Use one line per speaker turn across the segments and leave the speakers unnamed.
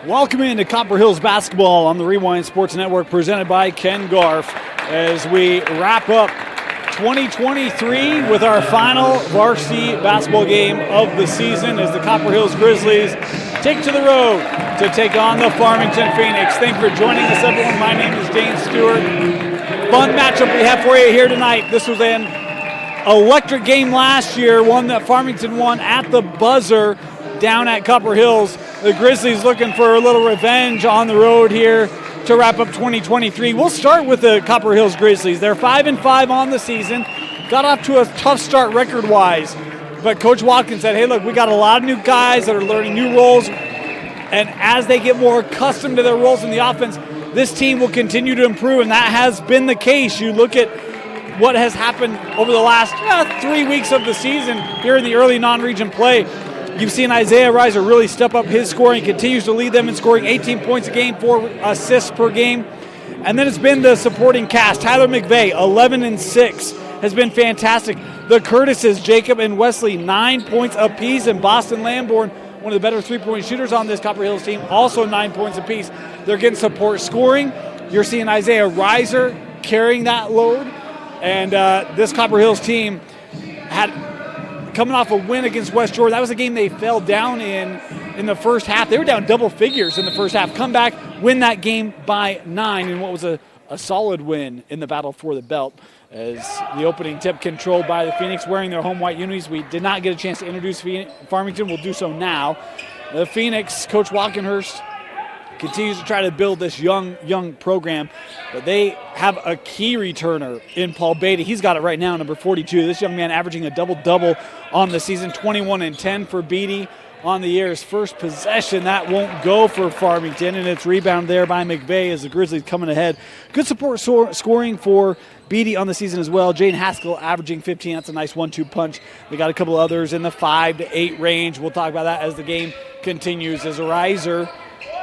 Welcome into Copper Hills basketball on the Rewind Sports Network, presented by Ken Garf, as we wrap up 2023 with our final varsity basketball game of the season as the Copper Hills Grizzlies take to the road to take on the Farmington Phoenix. Thanks for joining us, everyone. My name is Dane Stewart. Fun matchup we have for you here tonight. This was an electric game last year, one that Farmington won at the buzzer down at Copper Hills. The Grizzlies looking for a little revenge on the road here to wrap up 2023. We'll start with the Copper Hills Grizzlies. They're 5-5 on the season. Got off to a tough start record-wise, but Coach Watkins said, hey, look, we got a lot of new guys that are learning new roles, and as they get more accustomed to their roles in the offense, this team will continue to improve, and that has been the case. You look at what has happened over the last 3 weeks of the season here in the early non-region play. You've seen Isaiah Reiser really step up his scoring, continues to lead them in scoring 18 points a game, 4 assists per game. And then it's been the supporting cast. Tyler McVeigh, 11-6, has been fantastic. The Curtises, Jacob and Wesley, 9 points apiece, and Boston Lamborn, one of the better three-point shooters on this Copper Hills team, also 9 points apiece. They're getting support scoring. You're seeing Isaiah Reiser carrying that load. And this Copper Hills team had coming off a win against West Jordan. That was a game they fell down in the first half. They were down double figures in the first half. Come back, win that game by 9 in what was a solid win in the battle for the belt. As the opening tip controlled by the Phoenix wearing their home white unis. We did not get a chance to introduce Farmington. We'll do so now. The Phoenix, Coach Walkenhurst, continues to try to build this young program, but they have a key returner in Paul Beatty. He's got it right now, number 42. This young man averaging a double-double on the season, 21-10 for Beatty on the year. His first possession, that won't go for Farmington, and it's rebound there by McVeigh as the Grizzlies coming ahead. Good support scoring for Beatty on the season as well. Jane Haskell averaging 15. That's a nice 1-2 punch. We got a couple others in the 5 to 8 range. We'll talk about that as the game continues. As a riser,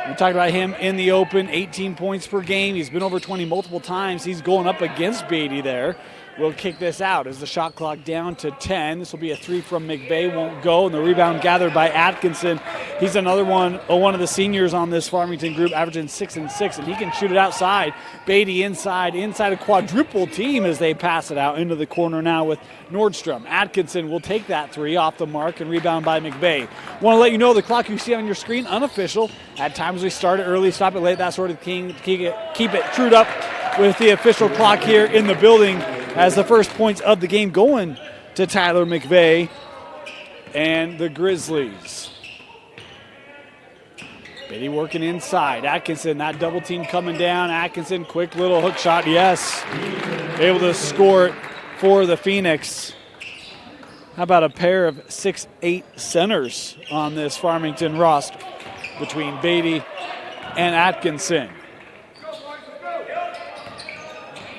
we talked about him in the open, 18 points per game. He's been over 20 multiple times. He's going up against Beatty there. We'll kick this out as the shot clock down to 10. This will be a 3 from McVeigh, won't go, and the rebound gathered by Atkinson. He's another one of the seniors on this Farmington group, averaging 6 and 6, and he can shoot it outside. Beatty inside a quadruple team as they pass it out into the corner now with Nordstrom. Atkinson will take that 3 off the mark and rebound by McVeigh. Want to let you know the clock you see on your screen, unofficial. At times we start it early, stop it late, that sort of thing. Keep it trued up with the official clock here in the building, as the first points of the game going to Tyler McVeigh and the Grizzlies. Beatty working inside. Atkinson, that double team coming down. Atkinson, quick little hook shot, yes. Able to score it for the Phoenix. How about a pair of 6'8" centers on this Farmington roster between Beatty and Atkinson.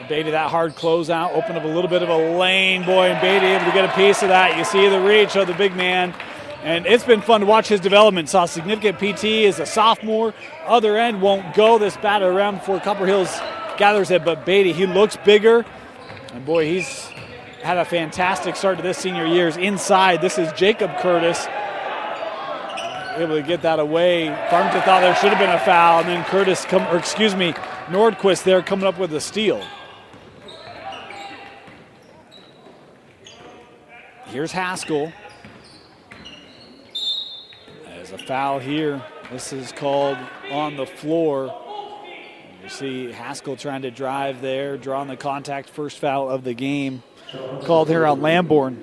Beatty, that hard closeout, opened up a little bit of a lane, boy, and Beatty able to get a piece of that. You see the reach of the big man, and it's been fun to watch his development. Saw significant PT as a sophomore. Other end won't go. This batter around before Copper Hills gathers it, but Beatty, he looks bigger, and boy, he's had a fantastic start to this senior year's inside. This is Jacob Curtis, able to get that away. Farmington thought there should have been a foul, and then Nordquist there coming up with a steal. Here's Haskell. There's a foul here. This is called on the floor. You see Haskell trying to drive there, drawing the contact, first foul of the game. Called here on Lamborn.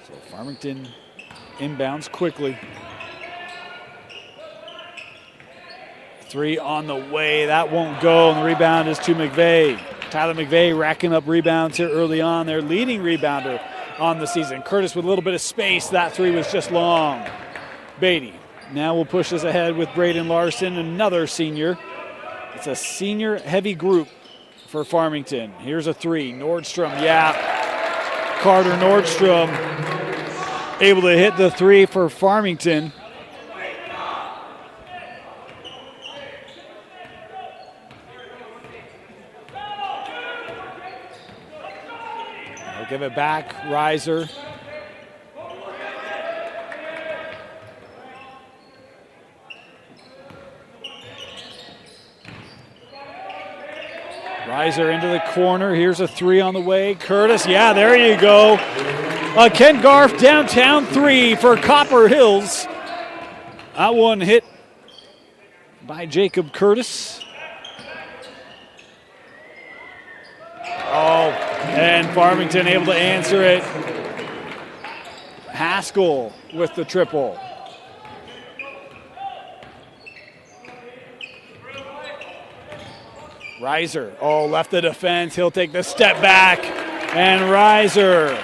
So Farmington inbounds quickly. 3 on the way, that won't go, and the rebound is to McVeigh. Tyler McVeigh racking up rebounds here early on. Their leading rebounder on the season. Curtis with a little bit of space. That 3 was just long. Beatty. Now we'll push this ahead with Braden Larson, another senior. It's a senior-heavy group for Farmington. Here's a 3. Nordstrom, Carter Nordstrom able to hit the 3 for Farmington. Give it back, Reiser. Reiser into the corner. Here's a three on the way. Curtis, yeah, there you go. A Ken Garf downtown three for Copper Hills. That one hit by Jacob Curtis. Oh, and Farmington able to answer it. Haskell with the triple. Reiser, left the defense. He'll take the step back. And Reiser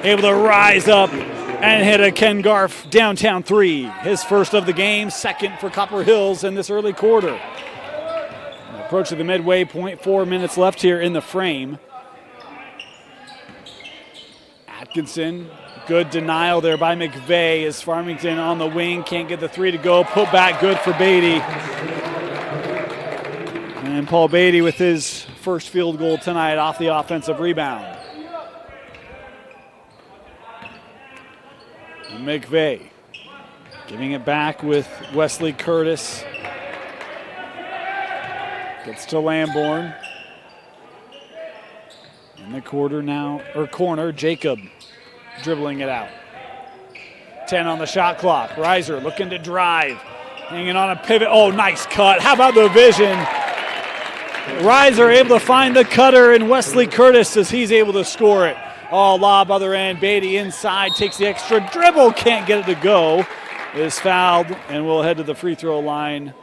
able to rise up and hit a Ken Garf downtown three. His first of the game, second for Copper Hills in this early quarter. Approaching the midway point, 4 minutes left here in the frame. Atkinson, good denial there by McVeigh as Farmington on the wing, can't get the three to go. Put back good for Beatty. And Paul Beatty with his first field goal tonight off the offensive rebound. And McVeigh giving it back with Wesley Curtis. Gets to Lamborn. In the corner, Jacob dribbling it out. 10 on the shot clock. Reiser looking to drive. Hanging on a pivot. Oh, nice cut. How about the vision? Reiser able to find the cutter, and Wesley Curtis as he's able to score it. Oh, lob other end. Beatty inside, takes the extra dribble, can't get it to go. Is fouled, and we'll head to the free throw line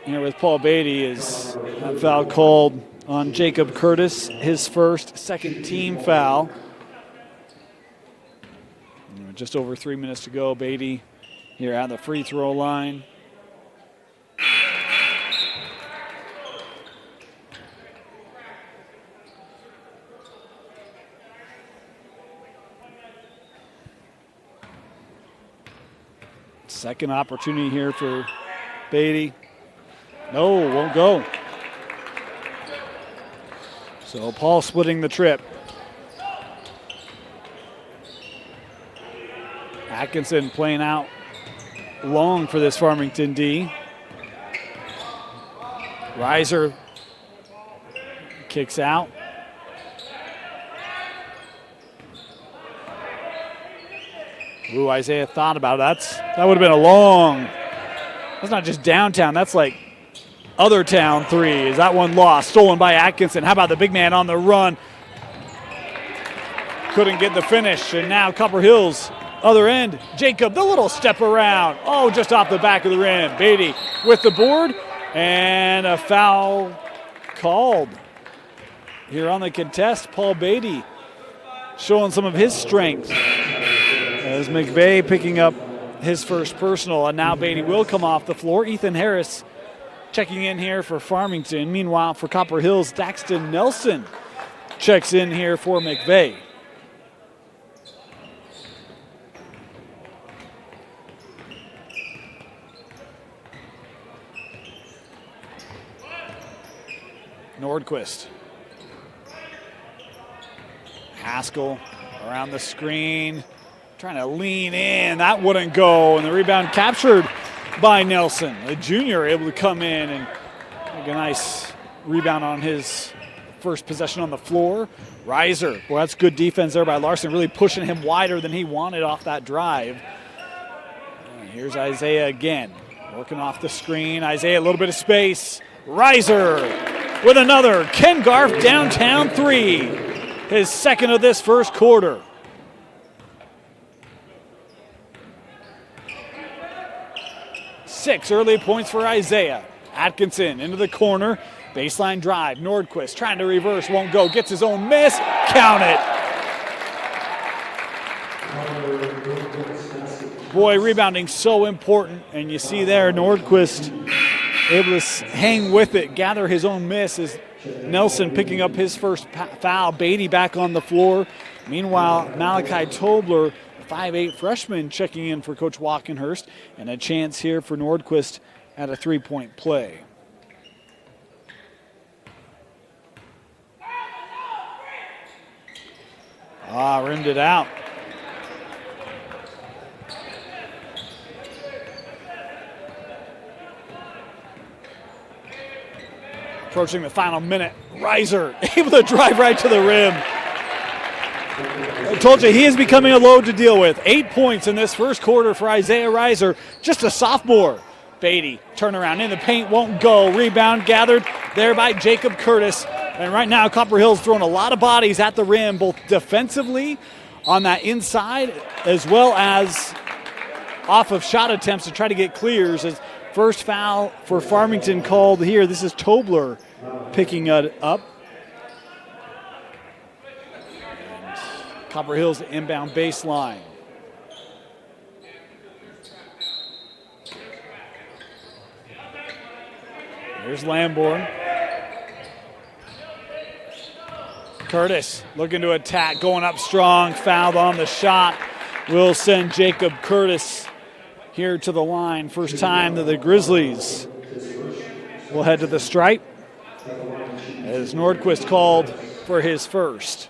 here with Paul Beatty. Is that foul called on Jacob Curtis, his first, second team foul. Just over 3 minutes to go. Beatty here at the free throw line. Second opportunity here for Beatty. No, won't go. So Paul splitting the trip. Atkinson playing out long for this Farmington D. Reiser kicks out. Ooh, Isaiah thought about it. That would have been a long. That's not just downtown. That's like other town three. Is that one lost? Stolen by Atkinson. How about the big man on the run? Couldn't get the finish. And now Copper Hills, other end. Jacob, the little step around. Oh, just off the back of the rim. Beatty with the board. And a foul called here on the contest. Paul Beatty showing some of his strength. As McVeigh picking up his first personal, and now Beatty will come off the floor. Ethan Harris checking in here for Farmington. Meanwhile, for Copper Hills, Daxton Nelson checks in here for McVeigh. Nordquist. Haskell around the screen. Trying to lean in. That wouldn't go. And the rebound captured by Nelson. The junior able to come in and make a nice rebound on his first possession on the floor. Reiser. Well, that's good defense there by Larson. Really pushing him wider than he wanted off that drive. And here's Isaiah again. Working off the screen. Isaiah, a little bit of space. Reiser with another Ken Garf downtown three. His second of this first quarter. Six early points for Isaiah. Atkinson into the corner. Baseline drive. Nordquist trying to reverse. Won't go. Gets his own miss. Count it. Boy, rebounding so important. And you see there Nordquist able to hang with it. Gather his own miss as Nelson picking up his first foul. Beatty back on the floor. Meanwhile, Malachi Tobler, 5'8" freshman, checking in for Coach Walkenhurst, and a chance here for Nordquist at a three-point play. Rimmed it out. Approaching the final minute, Reiser able to drive right to the rim. I told you he is becoming a load to deal with. 8 points in this first quarter for Isaiah Reiser, just a sophomore. Beatty, turnaround in the paint, won't go. Rebound gathered there by Jacob Curtis. And right now, Copper Hills throwing a lot of bodies at the rim, both defensively on that inside, as well as off of shot attempts to try to get clears. As first foul for Farmington called here. This is Tobler picking it up. Copper Hills inbound baseline. Here's Lamborn. Curtis looking to attack, going up strong, fouled on the shot. Will send Jacob Curtis here to the line. First time that the Grizzlies will head to the stripe, as Nordquist called for his first.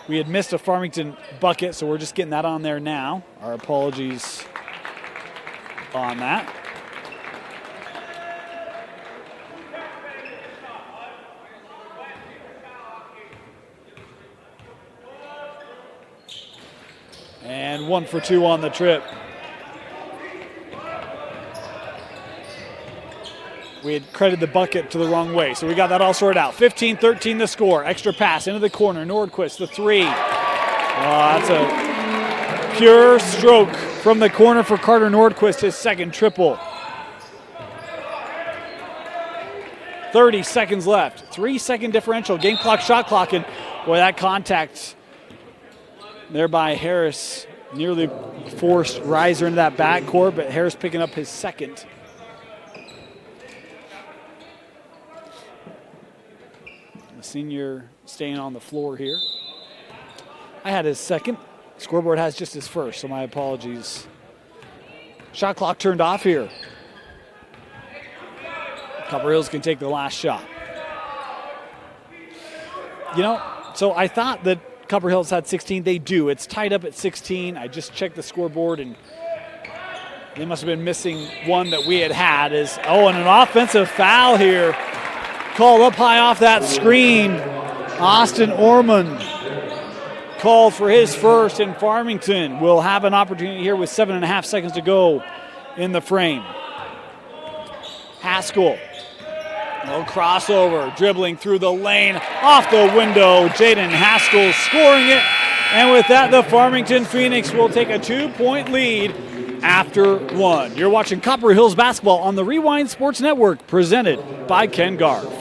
We had missed a Farmington bucket, so we're just getting that on there now. Our apologies on that. And 1 for 2 on the trip. We had credited the bucket to the wrong way, so we got that all sorted out. 15-13 the score. Extra pass into the corner. Nordquist, the three. That's a pure stroke from the corner for Carter Nordquist, his second triple. 30 seconds left. 3-second differential. Game clock, shot clock, and boy, that contact there by Harris nearly forced Reiser into that backcourt, but Harris picking up his second. The senior staying on the floor here. I had his second. Scoreboard has just his first, so my apologies. Shot clock turned off here. Copper Hills can take the last shot. You know, so I thought that Copper Hills had 16. They do. It's tied up at 16. I just checked the scoreboard, and they must have been missing one that we had. And an offensive foul here. Called up high off that screen. Austin Ormond called for his first, and Farmington will have an opportunity here with 7.5 seconds to go in the frame. Haskell, no crossover, dribbling through the lane, off the window. Jaden Haskell scoring it, and with that, the Farmington Phoenix will take a 2-point lead after one. You're watching Copper Hills basketball on the Rewind Sports Network, presented by Ken Garf.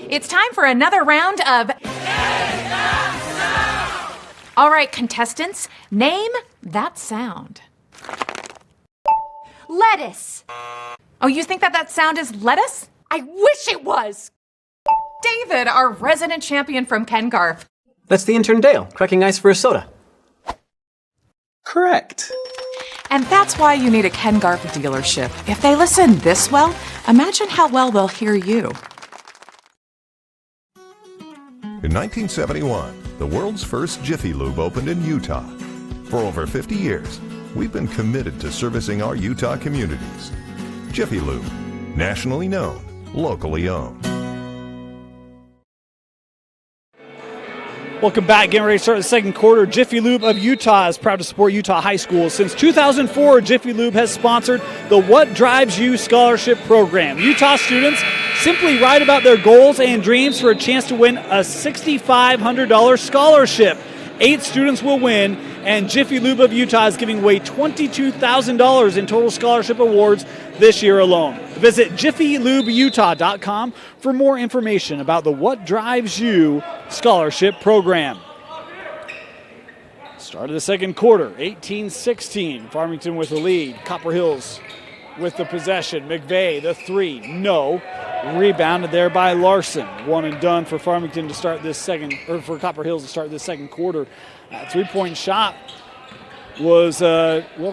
It's time for another round of... All right, contestants, name that sound. Lettuce. Oh, you think that sound is lettuce? I wish it was. David, our resident champion from Ken Garf.
That's the intern Dale, cracking ice for a soda. Correct.
And that's why you need a Ken Garf dealership. If they listen this well, imagine how well they'll hear you.
In 1971, the world's first Jiffy Lube opened in Utah. For over 50 years, we've been committed to servicing our Utah communities. Jiffy Lube, nationally known, locally owned.
Welcome back. Getting ready to start the second quarter. Jiffy Lube of Utah is proud to support Utah high schools. Since 2004, Jiffy Lube has sponsored the What Drives You Scholarship Program. Utah students simply write about their goals and dreams for a chance to win a $6,500 scholarship. 8 students will win, and Jiffy Lube of Utah is giving away $22,000 in total scholarship awards this year alone. Visit jiffylubutah.com for more information about the What Drives You Scholarship Program. Start of the second quarter, 18-16. Farmington with the lead. Copper Hills with the possession. McVeigh, the three, no. Rebounded there by Larson. One and done for Farmington to start this second, or for Copper Hills to start this second quarter. That three-point shot was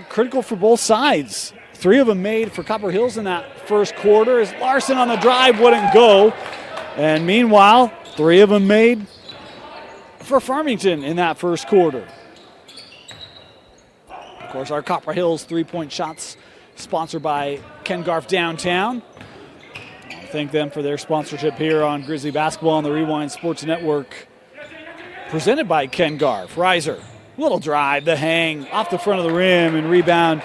critical for both sides. 3 of them made for Copper Hills in that first quarter as Larson on the drive wouldn't go. And meanwhile, 3 of them made for Farmington in that first quarter. Of course, our Copper Hills three-point shots sponsored by Ken Garf Downtown. I thank them for their sponsorship here on Grizzly Basketball on the Rewind Sports Network. Presented by Ken Garf. Reiser, little drive, the hang, off the front of the rim, and rebound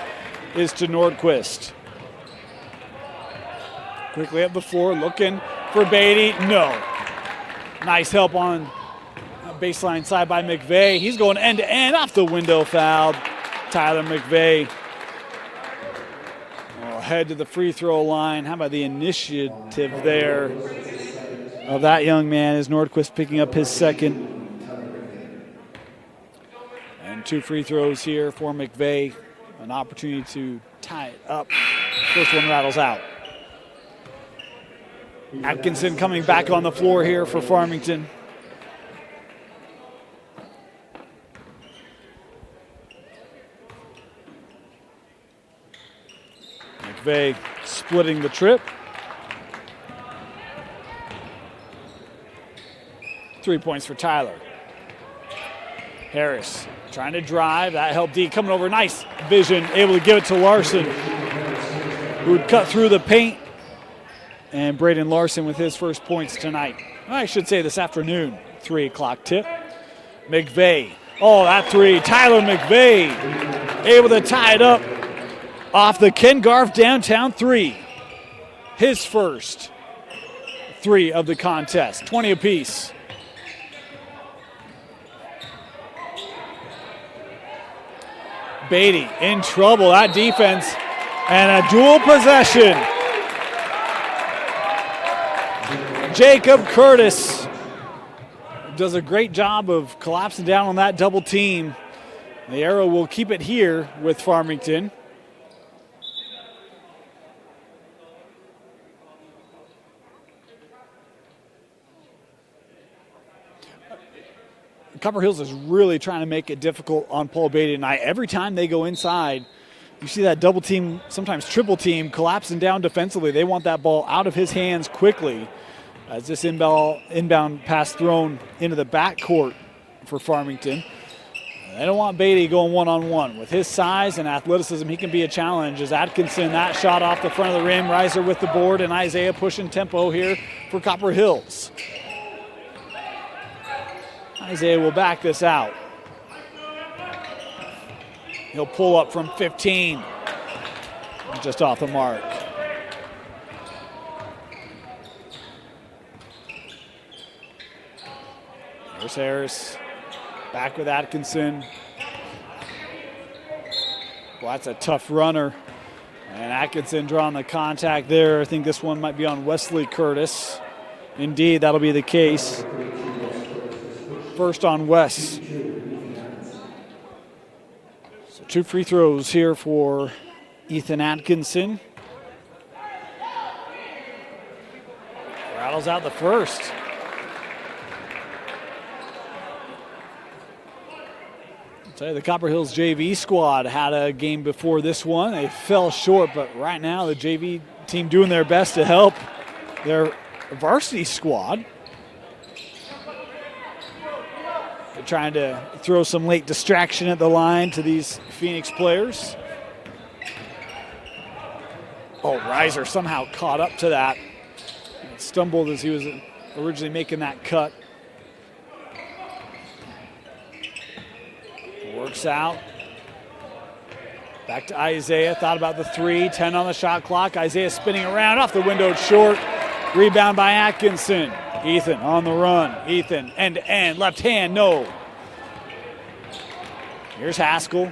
is to Nordquist. Quickly up the floor, looking for Beatty. No. Nice help on baseline side by McVeigh. He's going end-to-end, off the window, fouled. Tyler McVeigh. Head to the free throw line. How about the initiative there of that young man as Nordquist picking up his second. And 2 free throws here for McVeigh. An opportunity to tie it up. First one rattles out. Atkinson coming back on the floor here for Farmington. McVeigh splitting the trip. 3 points for Tyler. Harris trying to drive. That helped D coming over. Nice vision. Able to give it to Larson, who would cut through the paint. And Braden Larson with his first points tonight. I should say this afternoon. 3 o'clock tip. McVeigh. Oh, that three. Tyler McVeigh able to tie it up off the Ken Garf Downtown three. His first 3 of the contest. 20 apiece. Beatty in trouble. That defense and a dual possession. Jacob Curtis does a great job of collapsing down on that double team. The Arrow will keep it here with Farmington. Copper Hills is really trying to make it difficult on Paul Beatty tonight. Every time they go inside, you see that double team, sometimes triple team, collapsing down defensively. They want that ball out of his hands quickly as this inbound pass thrown into the backcourt for Farmington. They don't want Beatty going one-on-one. With his size and athleticism, he can be a challenge. As Atkinson, that shot off the front of the rim, Reiser with the board, and Isaiah pushing tempo here for Copper Hills. Isaiah will back this out. He'll pull up from 15. Just off the mark. There's Harris. Back with Atkinson. Well, that's a tough runner. And Atkinson drawing the contact there. I think this one might be on Wesley Curtis. Indeed, that'll be the case. First on Wes. So 2 free throws here for Ethan Atkinson. Rattles out the first. I'll tell you, the Copper Hills JV squad had a game before this one. They fell short, but right now the JV team doing their best to help their varsity squad. Trying to throw some late distraction at the line to these Phoenix players. Oh, Reiser somehow caught up to that. Stumbled as he was originally making that cut. Works out. Back to Isaiah. Thought about the 3. 10 on the shot clock. Isaiah spinning around off the window short. Rebound by Atkinson. Ethan on the run. Ethan end-to-end. Left hand, no. Here's Haskell.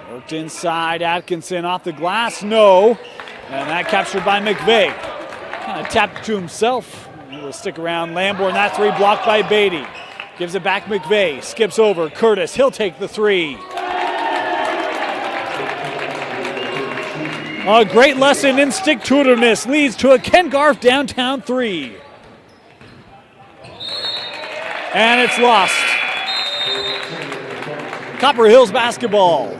Worked inside. Atkinson off the glass, no. And that captured by McVeigh. Kind of tapped it to himself. He will stick around. Lamborn, that 3 blocked by Beatty. Gives it back McVeigh. Skips over Curtis. He'll take the 3. A great lesson in stick-to-itiveness leads to a Ken Garf Downtown 3. And it's lost. Copper Hills basketball.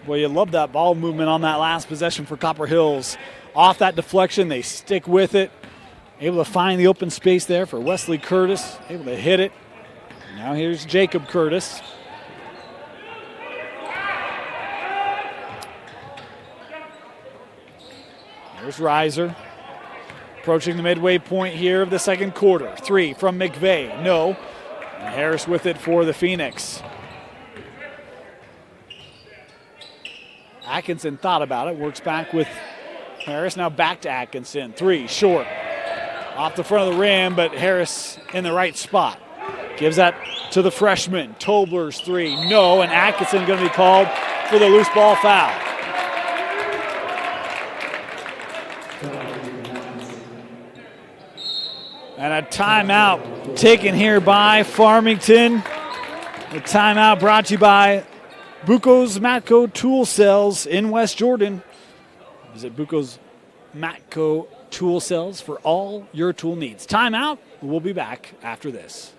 Well, you love that ball movement on that last possession for Copper Hills. Off that deflection, they stick with it. Able to find the open space there for Wesley Curtis. Able to hit it. Now here's Jacob Curtis. Here's Reiser. Approaching the midway point here of the second quarter. 3 from McVeigh. No. And Harris with it for the Phoenix. Atkinson thought about it. Works back with Harris. Now back to Atkinson. 3 short. Off the front of the rim, but Harris in the right spot. Gives that to the freshman. Tobler's 3. No. And Atkinson going to be called for the loose ball foul. And a timeout taken here by Farmington. The timeout brought to you by Buco's Matco Tool Cells in West Jordan. Visit Buco's Matco Tool Cells for all your tool needs. Timeout. We'll be back after this.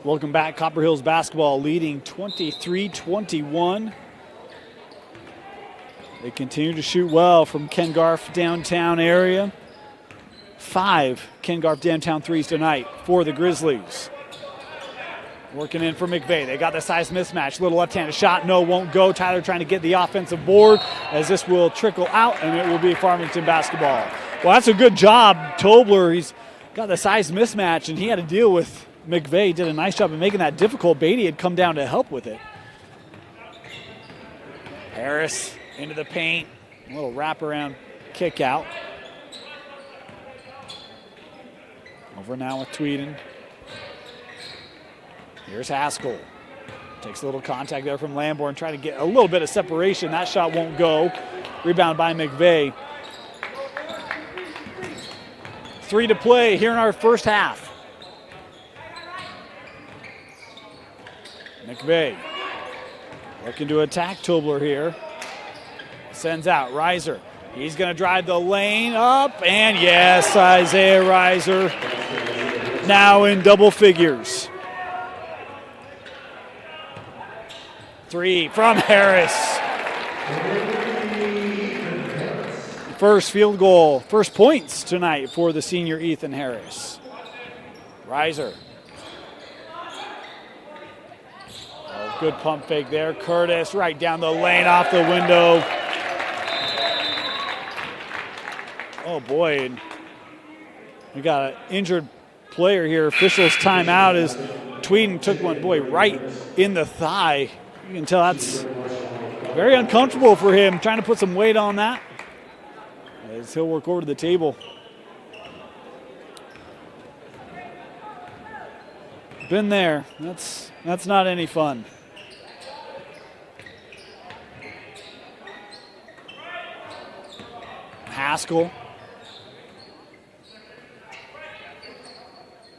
Welcome back. Copper Hills basketball leading 23-21. They continue to shoot well from Ken Garf downtown area. 5 Ken Garf downtown threes tonight for the Grizzlies. Working in for McVeigh. They got the size mismatch. Little left-handed shot. No, won't go. Tyler trying to get the offensive board as this will trickle out, and it will be Farmington basketball. Well, that's a good job. Tobler, he's got the size mismatch, and he had to deal with McVeigh. Did a nice job of making that difficult. Beatty had come down to help with it. Harris into the paint. A little wraparound kick out. Over now with Tweeden. Here's Haskell. Takes a little contact there from Lamborn, trying to get a little bit of separation. That shot won't go. Rebound by McVeigh. 3 to play here in our first half. McVeigh looking to attack Tobler here. Sends out Reiser. He's going to drive the lane up, and yes, Isaiah Reiser now in double figures. 3 from Harris. First field goal, first points tonight for the senior Ethan Harris. Reiser. Oh, good pump fake there. Curtis right down the lane off the window. Oh boy, and we got an injured player here. Officials timeout as Tweeden took one, boy, right in the thigh. You can tell that's very uncomfortable for him, trying to put some weight on that as he'll work over to the table. Been there. That's not any fun. Haskell.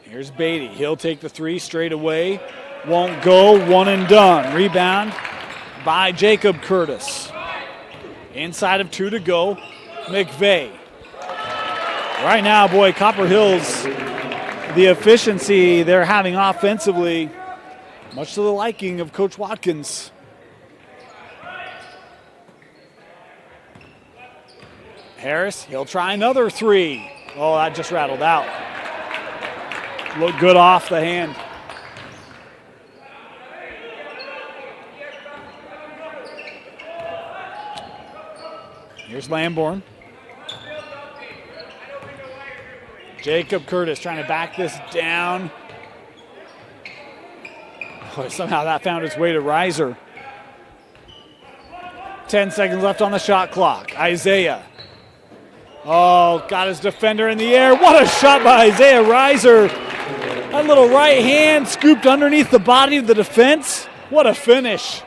Here's Beatty. He'll take the 3 straight away. Won't go. One and done. Rebound by Jacob Curtis. Inside of 2 to go. McVeigh. Right now, boy, Copper Hills, the efficiency they're having offensively, much to the liking of Coach Watkins. Harris, he'll try another 3. Oh, that just rattled out. Looked good off the hand. Here's Lamborn. Jacob Curtis trying to back this down. Boy, somehow that found its way to Reiser. 10 seconds left on the shot clock. Isaiah. Oh, got his defender in the air. What a shot by Isaiah Reiser. That little right hand scooped underneath the body of the defense. What a finish.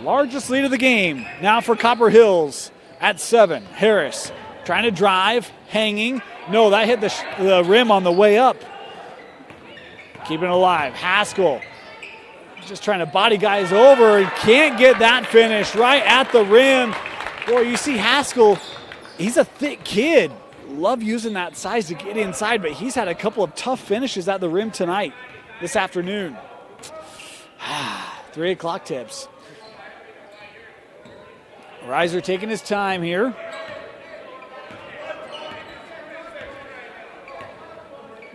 Largest lead of the game now for Copper Hills at 7. Harris trying to drive, hanging. No, that hit the rim on the way up. Keeping it alive. Haskell just trying to body guys over and can't get that finish right at the rim. Boy, you see Haskell, he's a thick kid. Love using that size to get inside, but he's had a couple of tough finishes at the rim tonight, this afternoon. 3 o'clock tips. Reiser taking his time here.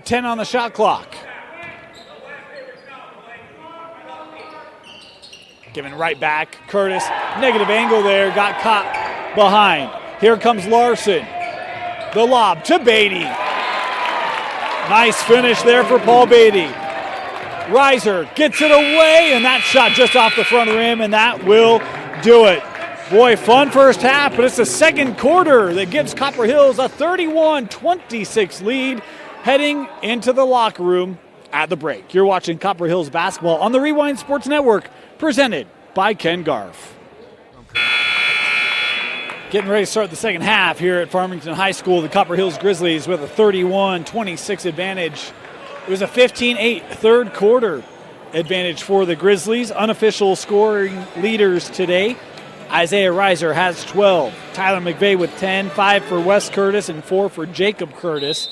$10 on the shot clock. Giving right back. Curtis, negative angle there, got caught behind. Here comes Larson. The lob to Beatty. Nice finish there for Paul Beatty. Reiser gets it away, and that shot just off the front of the rim, and that will do it. Boy, fun first half, but it's the second quarter that gives Copper Hills a 31-26 lead heading into the locker room at the break. You're watching Copper Hills basketball on the Rewind Sports Network, presented by Ken Garf. Getting ready to start the second half here at Farmington High School. The Copper Hills Grizzlies with a 31-26 advantage. It was a 15-8 third quarter advantage for the Grizzlies. Unofficial scoring leaders today. Isaiah Reiser has 12. Tyler McVeigh with 10, 5 for Wes Curtis and 4 for Jacob Curtis.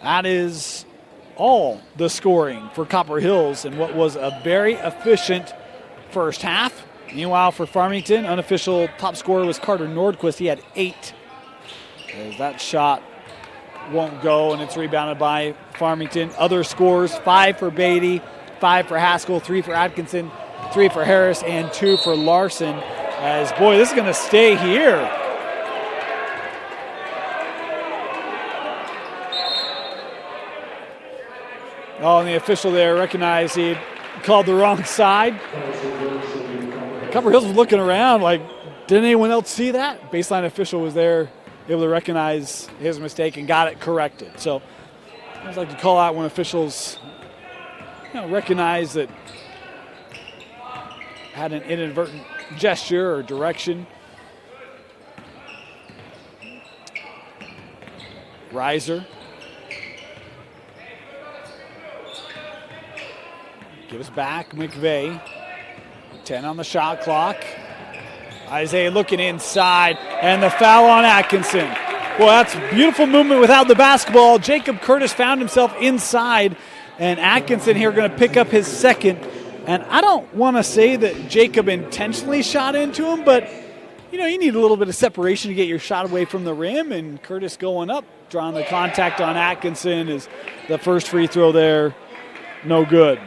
That is all the scoring for Copper Hills in what was a very efficient first half. Meanwhile, for Farmington, unofficial top scorer was Carter Nordquist. He had 8. As that shot won't go, and it's rebounded by Farmington. Other scores, 5 for Beatty, 5 for Haskell, 3 for Atkinson, 3 for Harris, and 2 for Larson. As, boy, this is going to stay here. Oh, and the official there recognized he called the wrong side. Copper Hills was looking around like, didn't anyone else see that? Baseline official was there, able to recognize his mistake and got it corrected. So I always like to call out when officials recognize that had an inadvertent gesture or direction. Reiser. Gives back McVeigh. 10 on the shot clock. Isaiah looking inside, and the foul on Atkinson. Well, that's beautiful movement without the basketball. Jacob Curtis found himself inside, and Atkinson here going to pick up his second. And I don't want to say that Jacob intentionally shot into him, but, you need a little bit of separation to get your shot away from the rim, and Curtis going up, drawing the contact on Atkinson is the first free throw there. No good.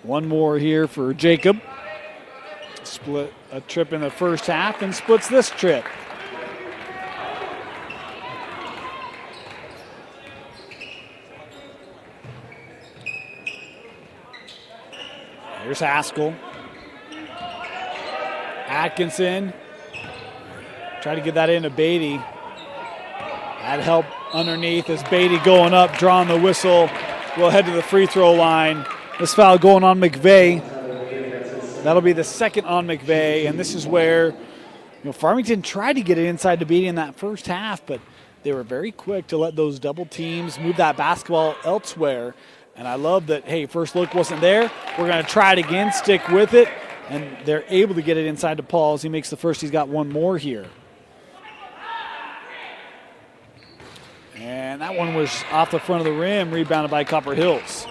One more here for Jacob. Split a trip in the first half and splits this trip. Here's Haskell. Atkinson. Try to get that into Beatty. That help underneath as Beatty going up, drawing the whistle. We'll head to the free throw line. This foul going on McVeigh. That'll be the second on McVeigh, and this is where Farmington tried to get it inside to Beatty in that first half, but they were very quick to let those double teams move that basketball elsewhere. And I love that, hey, first look wasn't there. We're going to try it again, stick with it, and they're able to get it inside to Paul as he makes the first. He's got one more here. And that one was off the front of the rim, rebounded by Copper Hills.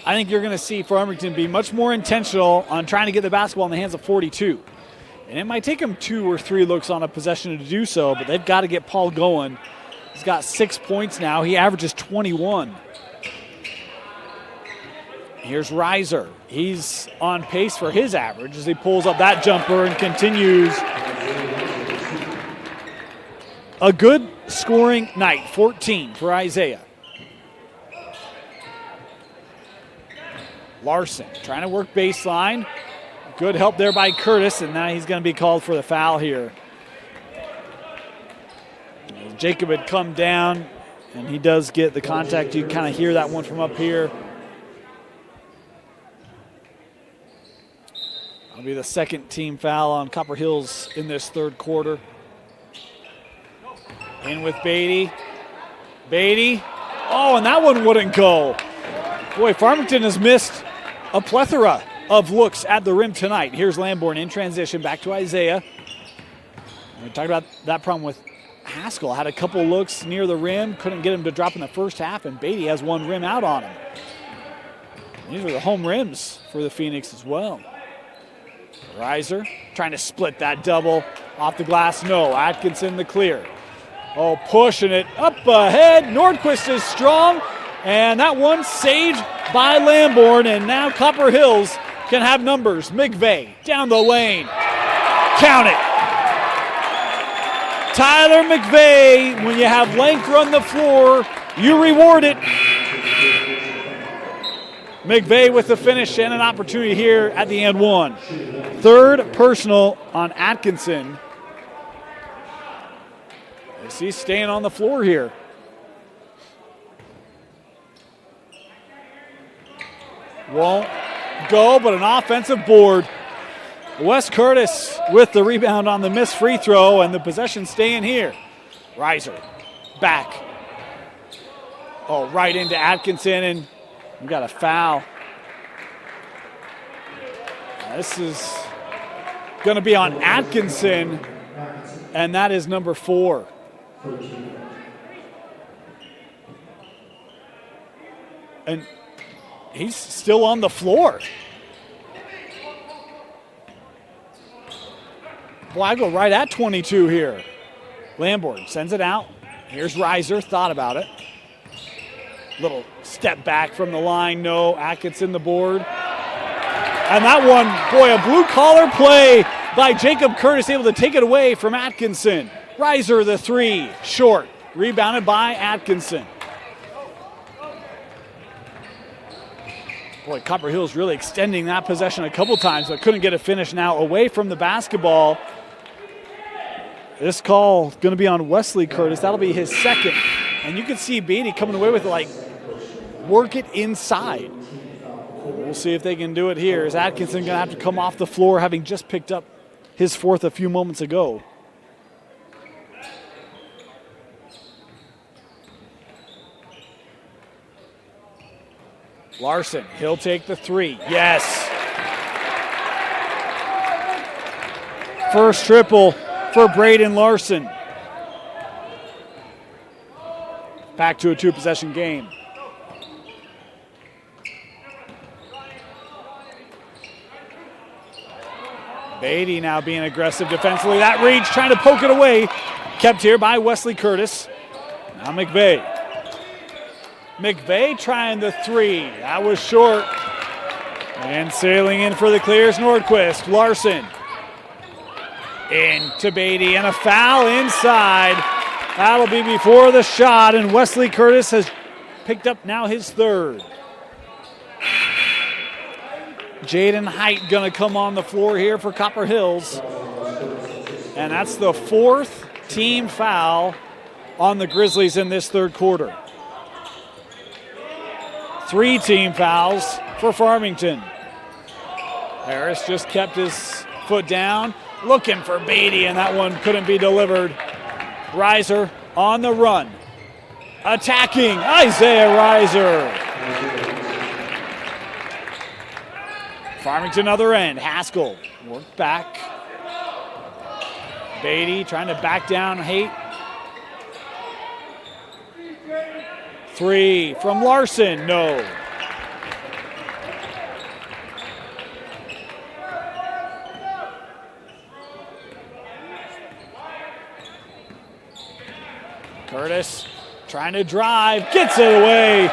I think you're going to see Farmington be much more intentional on trying to get the basketball in the hands of 42. And it might take them 2 or 3 looks on a possession to do so, but they've got to get Paul going. He's got 6 points now. He averages 21. Here's Reiser. He's on pace for his average as he pulls up that jumper and continues. A good scoring night, 14 for Isaiah. Larson trying to work baseline. Good help there by Curtis, and now he's going to be called for the foul here. Jacob had come down, and he does get the contact. You kind of hear that one from up here. That'll be the second team foul on Copper Hills in this third quarter. In with Beatty. Beatty. Oh, and that one wouldn't go. Boy, Farmington has missed a plethora of looks at the rim tonight. Here's Lamborn in transition back to Isaiah. We talked about that problem with Haskell had a couple looks near the rim, couldn't get him to drop in the first half, and Beatty has one rim out on him. These are the home rims for the Phoenix as well. Reiser trying to split that double off the glass. No, Atkinson the clear. Oh, pushing it up ahead. Nordquist is strong, and that one saved by Lamborn, and now Copper Hills can have numbers. McVeigh down the lane. Count it. Tyler McVeigh, when you have length run the floor, you reward it. McVeigh with the finish and an opportunity here at the end one. Third personal on Atkinson. He's staying on the floor here. Won't go, but an offensive board. Wes Curtis with the rebound on the missed free throw, and the possession staying here. Reiser back. Oh, right into Atkinson, and we got a foul. This is going to be on Atkinson, and that is number 4. And he's still on the floor. Well, I go right at 22 here. Lamborn sends it out. Here's Reiser, thought about it. Little step back from the line, no. Atkinson the board. And that one, boy, a blue-collar play by Jacob Curtis, able to take it away from Atkinson. Reiser the 3, short. Rebounded by Atkinson. Boy, Copper Hills really extending that possession a couple times, but couldn't get a finish now away from the basketball. This call going to be on Wesley Curtis. That'll be his second. And you can see Beatty coming away with it, like, work it inside. We'll see if they can do it here. Is Atkinson going to have to come off the floor, having just picked up his 4th a few moments ago? Larson, he'll take the 3. Yes. First triple for Braden Larson. Back to a 2-possession game. Beatty now being aggressive defensively. That reach, trying to poke it away. Kept here by Wesley Curtis. Now McVeigh. McVeigh trying the 3. That was short. And sailing in for the clears, Nordquist. Larson. Into Beatty, and a foul inside. That'll be before the shot, and Wesley Curtis has picked up now his 3rd. Jaden Height gonna come on the floor here for Copper Hills. And that's the 4th team foul on the Grizzlies in this 3rd quarter. 3 team fouls for Farmington. Harris just kept his foot down, looking for Beatty, and that one couldn't be delivered. Reiser on the run. Attacking Isaiah Reiser. Farmington other end. Haskell worked back. Beatty trying to back down Haight. 3 from Larson, no. Curtis trying to drive, gets it away.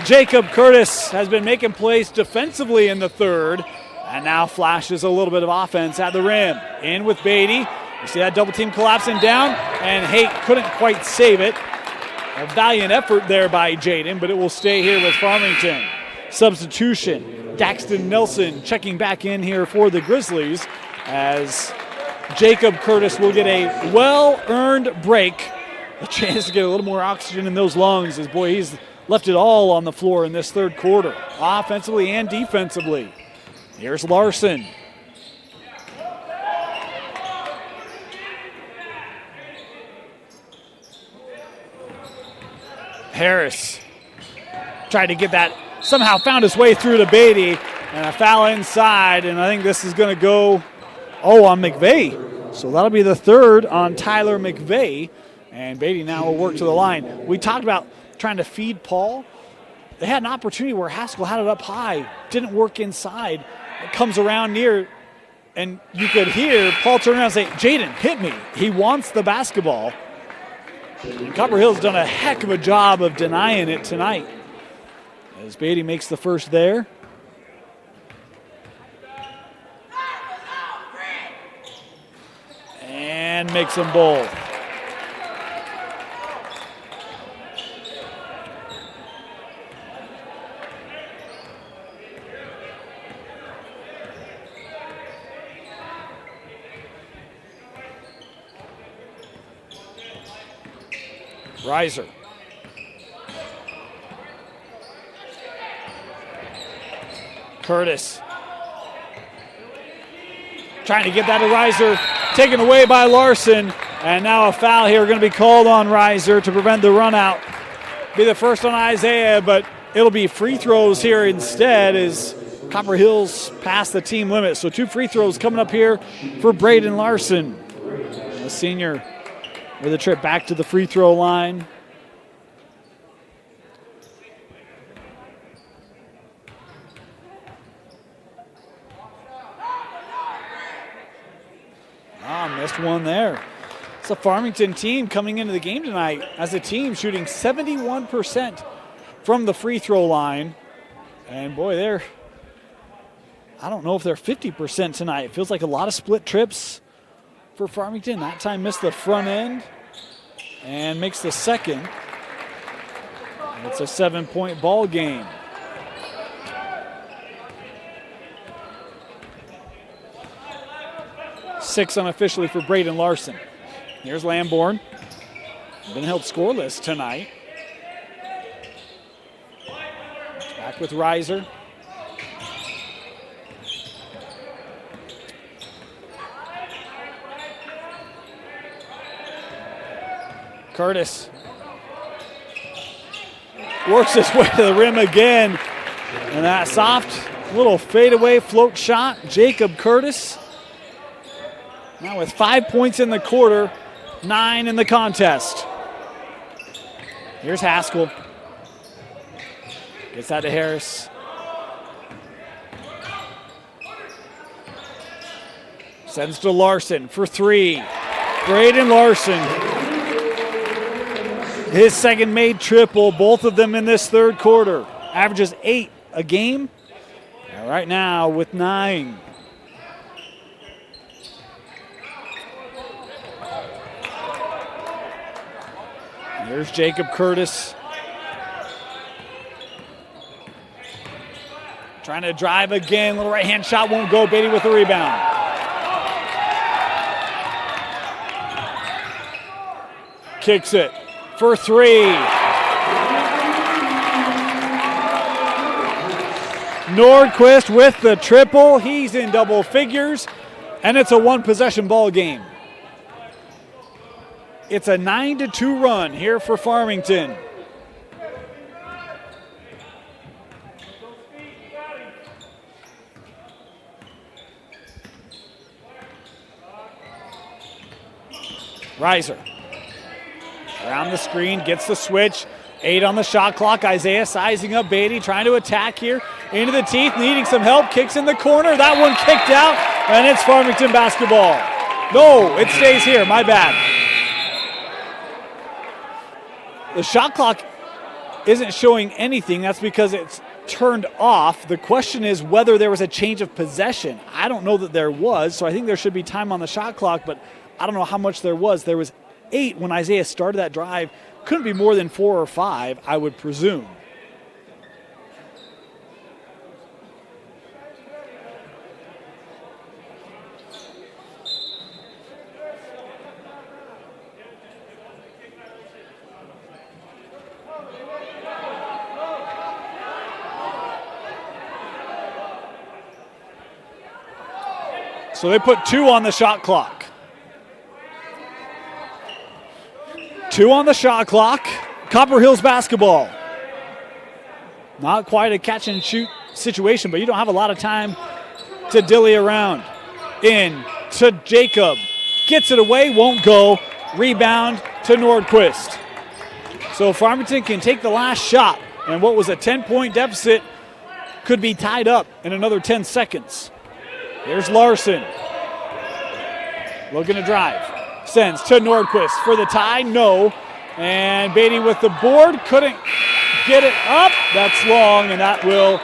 Jacob Curtis has been making plays defensively in the 3rd, and now flashes a little bit of offense at the rim. In with Beatty. You see that double team collapsing down, and Haight couldn't quite save it. A valiant effort there by Jaden, but it will stay here with Farmington. Substitution, Daxton Nelson checking back in here for the Grizzlies, as Jacob Curtis will get a well-earned break. A chance to get a little more oxygen in those lungs, as boy, he's left it all on the floor in this 3rd quarter, offensively and defensively. Here's Larson. Harris tried to get that, somehow found his way through to Beatty, and a foul inside, and I think this is going to go, on McVeigh. So that'll be the third on Tyler McVeigh. And Beatty now will work to the line. We talked about trying to feed Paul. They had an opportunity where Haskell had it up high, didn't work inside. It comes around near, and you could hear Paul turn around and say, Jaden, hit me. He wants the basketball. And Copper Hill's done a heck of a job of denying it tonight. As Beatty makes the first there. And makes them both. Reiser. Curtis. Trying to get that to Reiser. Taken away by Larson. And now a foul here going to be called on Reiser to prevent the run out. Be the first on Isaiah, but it'll be free throws here instead as Copper Hills past the team limit. So 2 free throws coming up here for Braden Larson, a senior, with a trip back to the free throw line. Missed one there. It's a Farmington team coming into the game tonight as a team shooting 71% from the free throw line. And boy, I don't know if they're 50% tonight. It feels like a lot of split trips for Farmington. That time missed the front end and makes the second. It's a 7-point ball game. Six unofficially for Braden Larson. Here's Lamborn. Been held scoreless tonight. Back with Reiser. Curtis works his way to the rim again. And that soft little fadeaway float shot, Jacob Curtis. Now with 5 points in the quarter, 9 in the contest. Here's Haskell. Gets that to Harris. Sends to Larson for 3. Braden Larson. His second made triple, both of them in this third quarter. Averages 8 a game. And right now with 9. Here's Jacob Curtis. Trying to drive again. Little right-hand shot won't go. Beatty with the rebound. Kicks it for 3. Nordquist with the triple. He's in double figures. And it's a one-possession ball game. It's a 9-2 run here for Farmington. Reiser. Around the screen, gets the switch. 8 on the shot clock. Isaiah sizing up Beatty, trying to attack here. Into the teeth, needing some help. Kicks in the corner. That one kicked out, and it's Farmington basketball. No, it stays here. My bad. The shot clock isn't showing anything. That's because it's turned off. The question is whether there was a change of possession. I don't know that there was, so I think there should be time on the shot clock, but I don't know how much there was. There was 8 when Isaiah started that drive. Couldn't be more than 4 or 5, I would presume. So they put 2 on the shot clock. 2 on the shot clock. Copper Hills basketball. Not quite a catch and shoot situation, but you don't have a lot of time to dilly around. In to Jacob. gets it away, won't go. Rebound to Nordquist. So Farmington can take the last shot, and what was a 10-point deficit could be tied up in another 10 seconds. Here's Larson. Looking to drive. Sends to Nordquist for the tie. No. And Beatty with the board. Couldn't get it up. That's long, and that will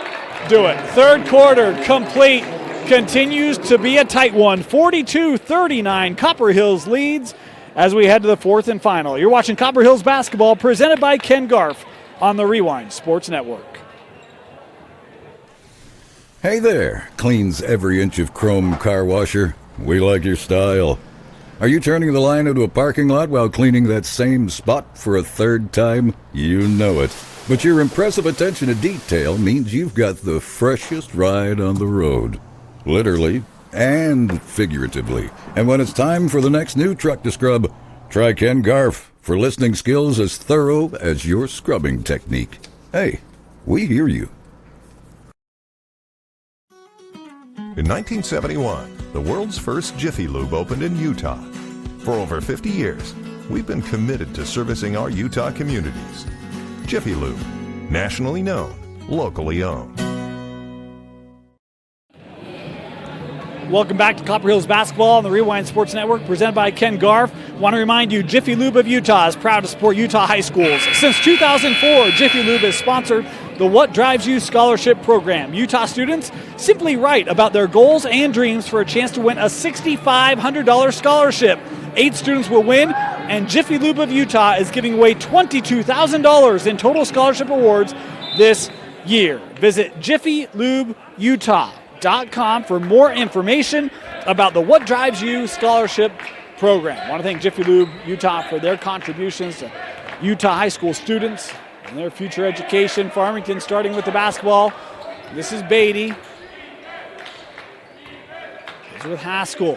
do it. Third quarter complete. Continues to be a tight one. 42-39. Copper Hills leads as we head to the fourth and final. You're watching Copper Hills basketball presented by Ken Garf on the Rewind Sports Network.
Hey there, cleans every inch of chrome car washer. We like your style. Are you turning the line into a parking lot while cleaning that same spot for a third time? You know it. But your impressive attention to detail means you've got the freshest ride on the road. Literally and figuratively. And when it's time for the next new truck to scrub, try Ken Garf for listening skills as thorough as your scrubbing technique. Hey, we hear you.
In 1971, the world's first Jiffy Lube opened in Utah. For over 50 years, we've been committed to servicing our Utah communities. Jiffy Lube, nationally known, locally owned.
Welcome back to Copper Hills basketball on the Rewind Sports Network, presented by Ken Garf. Want to remind you, Jiffy Lube of Utah is proud to support Utah high schools. Since 2004, Jiffy Lube has sponsored the What Drives You Scholarship Program. Utah students simply write about their goals and dreams for a chance to win a $6,500 scholarship. 8 students will win, and Jiffy Lube of Utah is giving away $22,000 in total scholarship awards this year. Visit JiffyLubeUtah.com for more information about the What Drives You Scholarship Program. I want to thank Jiffy Lube Utah for their contributions to Utah high school students and their future education. Farmington starting with the basketball. This is Beatty. This is with Haskell.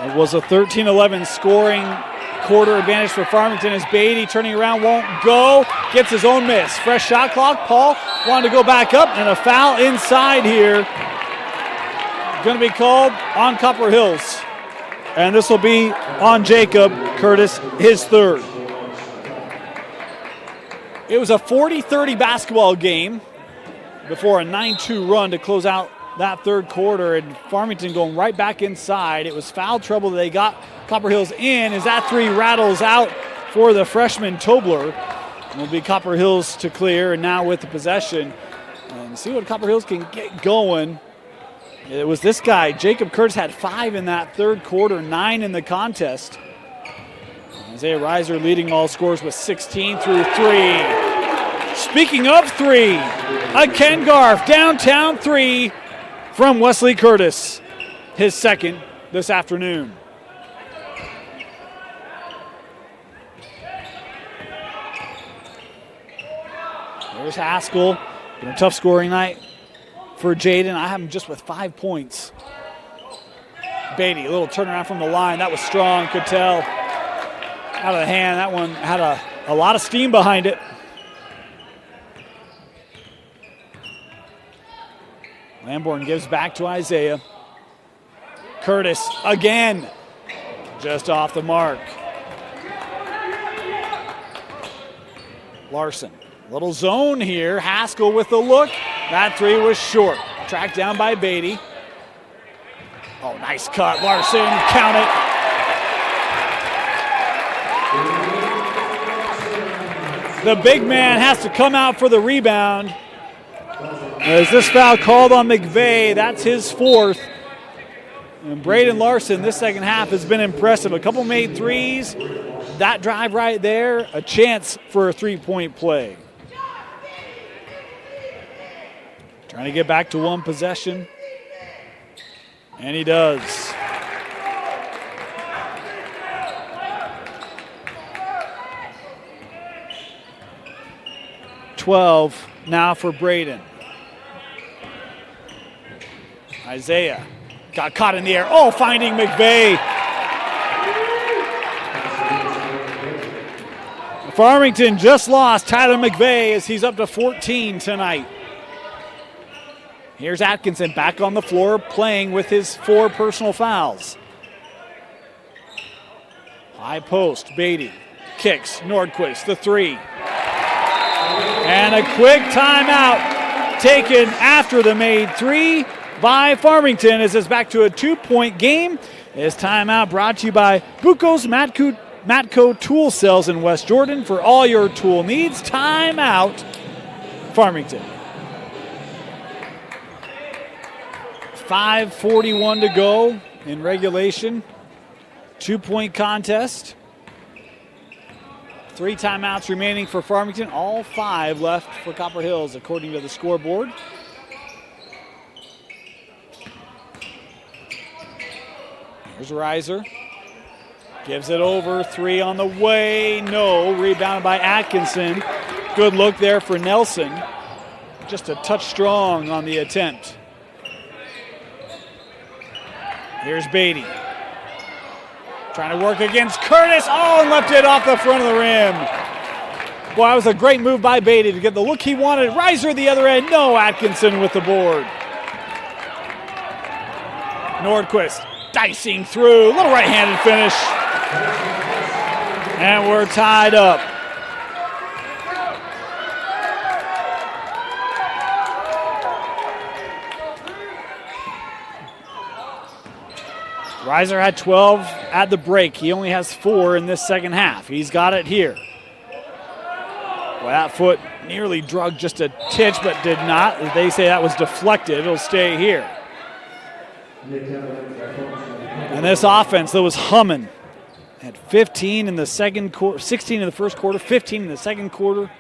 It was a 13-11 scoring quarter advantage for Farmington as Beatty turning around won't go. Gets his own miss. Fresh shot clock. Paul wanted to go back up, and a foul inside here. Going to be called on Copper Hills. And this will be on Jacob Curtis, his third. It was a 40-30 basketball game before a 9-2 run to close out that third quarter, and Farmington going right back inside. It was foul trouble that they got Copper Hills in as that three rattles out for the freshman Tobler. It will be Copper Hills to clear, and now with the possession. And see what Copper Hills can get going. It was this guy, Jacob Curtis, had 5 in that third quarter, 9 in the contest. Isaiah Reiser leading all scores with 16 through 3. Speaking of 3, a Ken Garf downtown 3 from Wesley Curtis, his second this afternoon. There's Haskell. Been a tough scoring night for Jaden. I have him just with 5 points. Beatty, a little turnaround from the line. That was strong, could tell. Out of the hand, that one had a lot of steam behind it. Lamborn gives back to Isaiah. Curtis again, just off the mark. Larson, little zone here. Haskell with the look. That three was short. Tracked down by Beatty. Oh, nice cut. Larson, count it. The big man has to come out for the rebound. As this foul called on McVeigh, that's his 4th. And Braden Larson this second half has been impressive. A couple made threes. That drive right there, a chance for a 3-point play. Trying to get back to one possession. And he does. $12 now for Braden. Isaiah got caught in the air. Oh, finding McVeigh. Farmington just lost Tyler McVeigh as he's up to 14 tonight. Here's Atkinson back on the floor playing with his 4 personal fouls. High post, Beatty kicks, Nordquist, the 3. And a quick timeout taken after the made 3 by Farmington as it's back to a 2-point game. This timeout brought to you by Buco's Matco Tool Sales in West Jordan for all your tool needs. Timeout, Farmington. 5:41 to go in regulation. 2-point contest. 3 timeouts remaining for Farmington. All 5 left for Copper Hills according to the scoreboard. Here's Reiser. Gives it over. 3 on the way. No. Rebounded by Atkinson. Good look there for Nelson. Just a touch strong on the attempt. Here's Beatty. Trying to work against Curtis. Oh, and left it off the front of the rim. Boy, that was a great move by Beatty to get the look he wanted. Reiser at the other end. No, Atkinson with the board. Nordquist dicing through. Little right-handed finish. And we're tied up. Reiser had 12 at the break. He only has 4 in this second half. He's got it here. Well, that foot nearly drugged just a titch, but did not. They say that was deflected. It'll stay here. And this offense that was humming. Had 15 in the second quarter, 16 in the first quarter, 15 in the second quarter.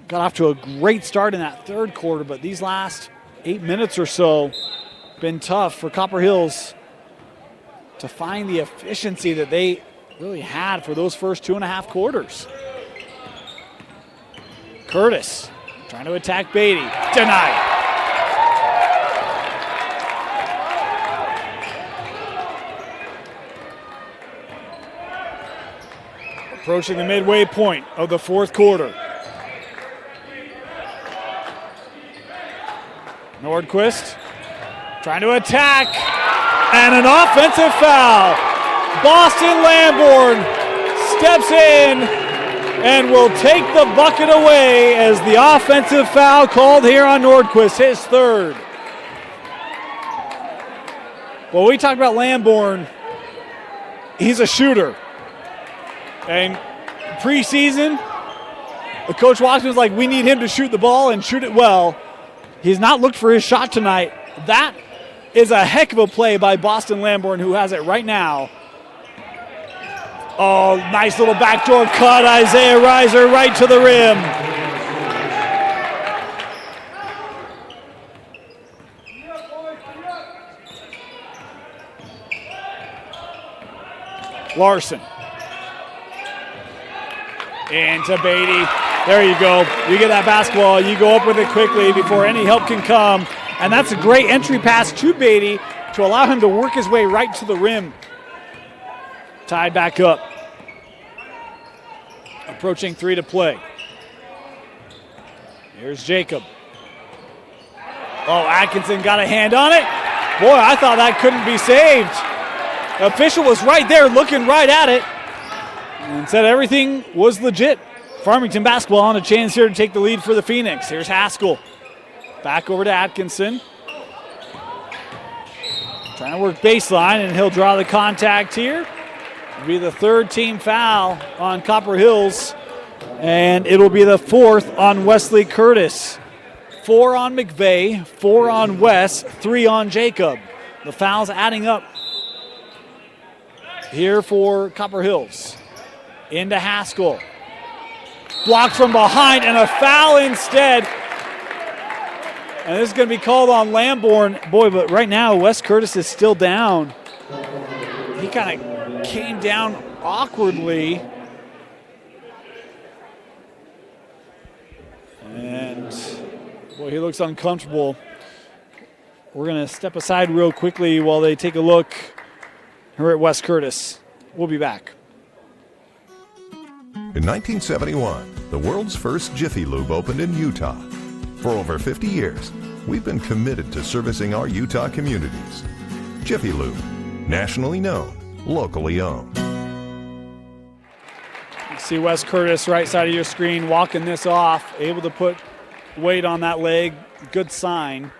Got off to a great start in that third quarter, but these last 8 minutes or so been tough for Copper Hills to find the efficiency that they really had for those first 2.5 quarters. Curtis trying to attack Beatty. Denied. Approaching the midway point of the fourth quarter. Nordquist trying to attack. And an offensive foul. Boston Lamborn steps in and will take the bucket away as the offensive foul called here on Nordquist, his 3rd. Well, we talked about Lamborn. He's a shooter. And preseason, the coach Watson was like, we need him to shoot the ball and shoot it well. He's not looked for his shot tonight. That is a heck of a play by Boston Lamborn, who has it right now. Oh, nice little backdoor cut. Isaiah Reiser right to the rim. Larson. Into Beatty. There you go. You get that basketball. You go up with it quickly before any help can come. And that's a great entry pass to Beatty to allow him to work his way right to the rim. Tied back up. Approaching 3 to play. Here's Jacob. Oh, Atkinson got a hand on it. Boy, I thought that couldn't be saved. The official was right there looking right at it and said everything was legit. Farmington basketball on a chance here to take the lead for the Phoenix. Here's Haskell. Back over to Atkinson. Trying to work baseline, and he'll draw the contact here. It'll be the 3rd team foul on Copper Hills, and it'll be the 4th on Wesley Curtis. 4 on McVeigh, 4 on West, 3 on Jacob. The fouls adding up here for Copper Hills. Into Haskell. Blocked from behind, and a foul instead. And this is going to be called on Lamborn. Boy, but right now, Wes Curtis is still down. He kind of came down awkwardly. And, boy, he looks uncomfortable. We're going to step aside real quickly while they take a look here at Wes Curtis. We'll be back.
In 1971, the world's first Jiffy Lube opened in Utah. For over 50 years, we've been committed to servicing our Utah communities. Jiffy Lube, nationally known, locally owned.
You see Wes Curtis, right side of your screen, walking this off, able to put weight on that leg. Good sign.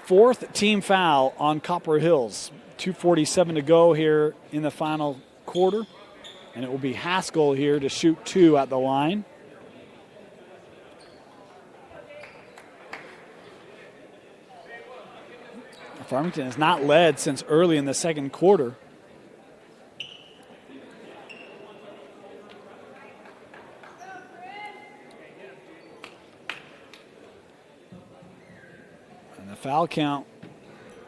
Fourth team foul on Copper Hills. 2:47 to go here in the final quarter. And it will be Haskell here to shoot 2 at the line. Farmington has not led since early in the second quarter. And the foul count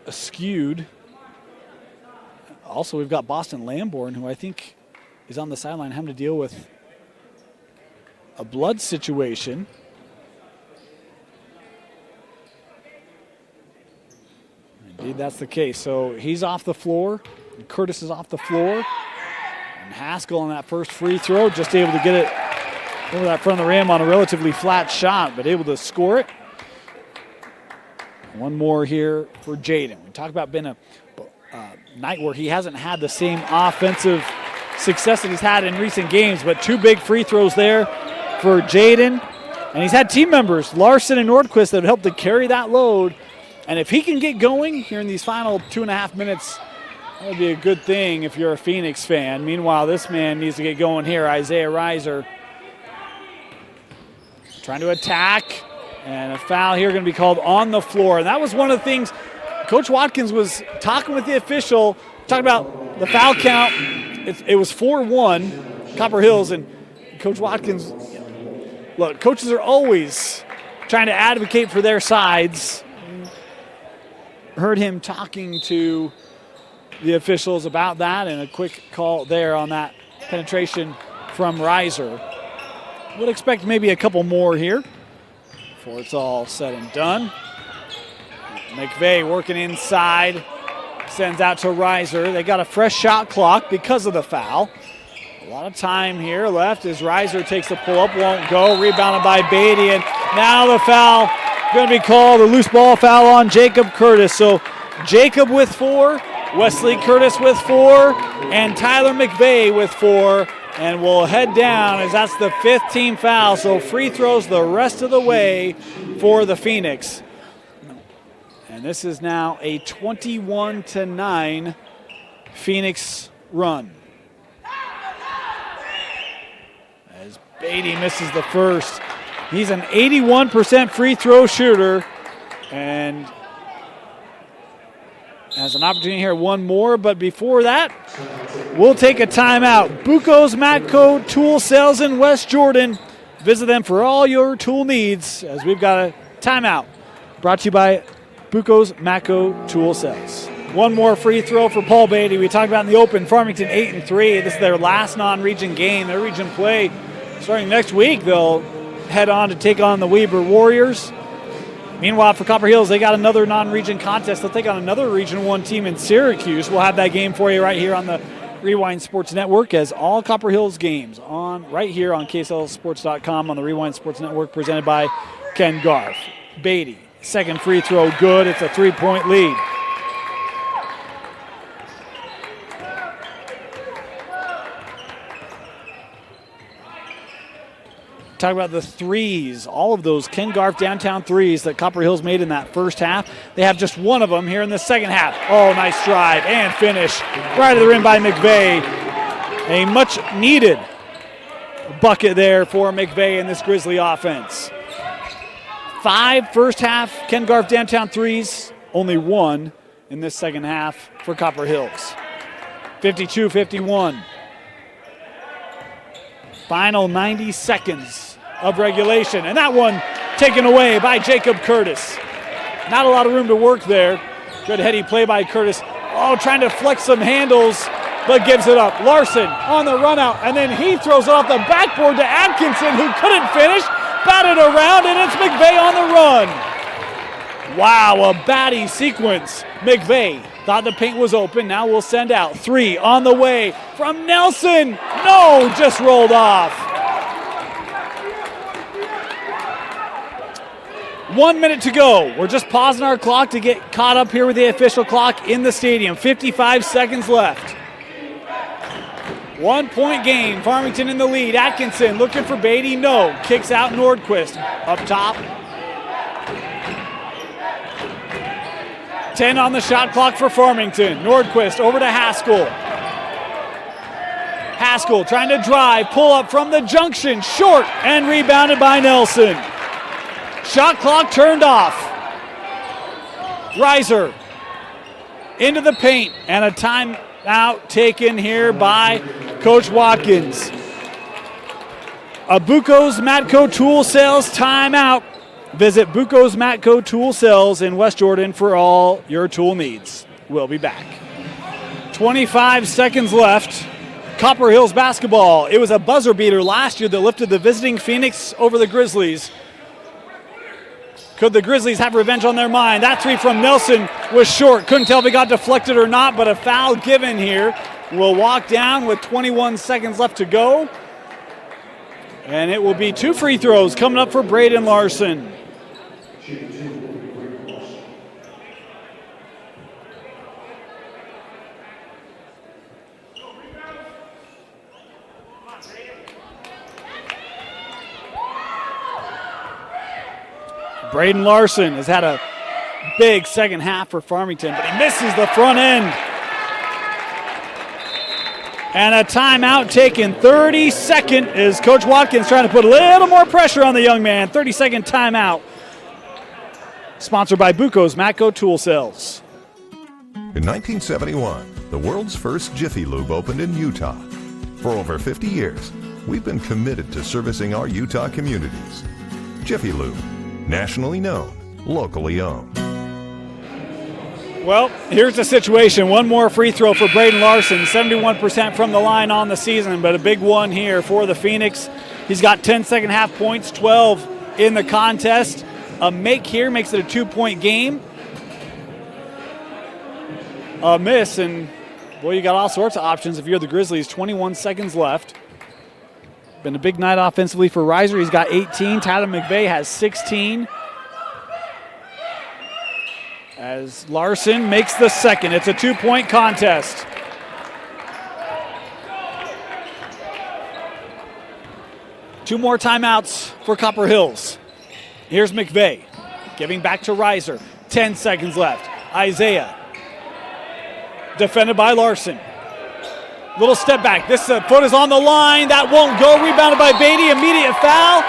skewed. Also, we've got Boston Lamborn, who I think is on the sideline having to deal with a blood situation. Indeed, that's the case. So he's off the floor, and Curtis is off the floor. And Haskell on that first free throw, just able to get it over that front of the rim on a relatively flat shot, but able to score it. One more here for Jaden. We talked about being a night where he hasn't had the same offensive success that he's had in recent games, but 2 big free throws there for Jaden. And he's had team members, Larson and Nordquist, that have helped to carry that load. And if he can get going here in these final 2.5 minutes, that would be a good thing if you're a Phoenix fan. Meanwhile, this man needs to get going here. Isaiah Reiser trying to attack, and a foul here going to be called on the floor. And that was one of the things Coach Watkins was talking with the official, talking about the foul count. It was 4-1, Copper Hills, and Coach Watkins, look, coaches are always trying to advocate for their sides. Heard him talking to the officials about that, and a quick call there on that penetration from Reiser. Would expect maybe a couple more here before it's all said and done. McVeigh working inside, sends out to Reiser. They got a fresh shot clock because of the foul. A lot of time here left as Reiser takes the pull-up, won't go. Rebounded by Beatty, and now the foul going to be called, a loose ball foul on Jacob Curtis. So Jacob with 4, Wesley Curtis with 4, and Tyler McVeigh with 4. And we'll head down as that's the 5th team foul. So free throws the rest of the way for the Phoenix. And this is now a 21-9 Phoenix run. As Beatty misses the first. He's an 81% free throw shooter and has an opportunity here, one more. But before that, we'll take a timeout. Buco's Matco Tool Sales in West Jordan. Visit them for all your tool needs as we've got a timeout. Brought to you by Buco's Matco Tool Sales. One more free throw for Paul Beatty. We talked about in the open, Farmington 8-3. This is their last non-region game. Their region play starting next week. They'll head on to take on the Weber Warriors. Meanwhile, for Copper Hills, they got another non-region contest. They'll take on another Region 1 team in Syracuse. We'll have that game for you right here on the Rewind Sports Network, as all Copper Hills games on right here on KSLSports.com on the Rewind Sports Network, presented by Ken Garf. Beatty, second free throw, good. It's a 3-point lead. Talk about the threes, all of those Ken Garf downtown threes that Copper Hills made in that first half. They have just one of them here in the second half. Oh, nice drive and finish right at the rim by McVeigh. A much needed bucket there for McVeigh in this Grizzly offense. 5 first half Ken Garf downtown threes, only 1 in this second half for Copper Hills. 52-51. Final 90 seconds of regulation, and that one taken away by Jacob Curtis. Not a lot of room to work there. Good heady play by Curtis. Oh, trying to flex some handles, but gives it up. Larson on the run out, and then he throws it off the backboard to Atkinson, who couldn't finish. Batted around, and it's McVeigh on the run. Wow, a batty sequence. McVeigh thought the paint was open. Now we'll send out 3 on the way from Nelson. No, just rolled off. 1 minute to go. We're just pausing our clock to get caught up here with the official clock in the stadium. 55 seconds left. 1 point game. Farmington in the lead. Atkinson looking for Beatty. No. Kicks out Nordquist. Up top. 10 on the shot clock for Farmington. Nordquist over to Haskell. Haskell trying to drive. Pull up from the junction. Short and rebounded by Nelson. Shot clock turned off. Reiser into the paint, and a timeout taken here by Coach Watkins. A Buco's Matco Tool Sales timeout. Visit Buco's Matco Tool Sales in West Jordan for all your tool needs. We'll be back. 25 seconds left. Copper Hills basketball. It was a buzzer beater last year that lifted the visiting Phoenix over the Grizzlies. Could the Grizzlies have revenge on their mind? That three from Nelson was short. Couldn't tell if it got deflected or not, but a foul given here. Will walk down with 21 seconds left to go. And it will be 2 free throws coming up for Braden Larson. Braden Larson has had a big second half for Farmington, but he misses the front end. And a timeout taken. 30-second is Coach Watkins trying to put a little more pressure on the young man. 30-second timeout. Sponsored by Buco's Matco Tool Sales.
In 1971, the world's first Jiffy Lube opened in Utah. For over 50 years, we've been committed to servicing our Utah communities. Jiffy Lube. Nationally known, locally owned.
Well, here's the situation. One more free throw for Braden Larson. 71% from the line on the season, but a big one here for the Phoenix. He's got 10 second half points, 12 in the contest. A make here makes it a 2-point game. A miss, and boy, you got all sorts of options if you're the Grizzlies. 21 seconds left. Been a big night offensively for Reiser. He's got 18. Tyler McVeigh has 16. As Larson makes the second. It's a 2-point contest. Two more timeouts for Copper Hills. Here's McVeigh giving back to Reiser. 10 seconds left. Isaiah. Defended by Larson. Little step back. This foot is on the line. That won't go. Rebounded by Beatty. Immediate foul.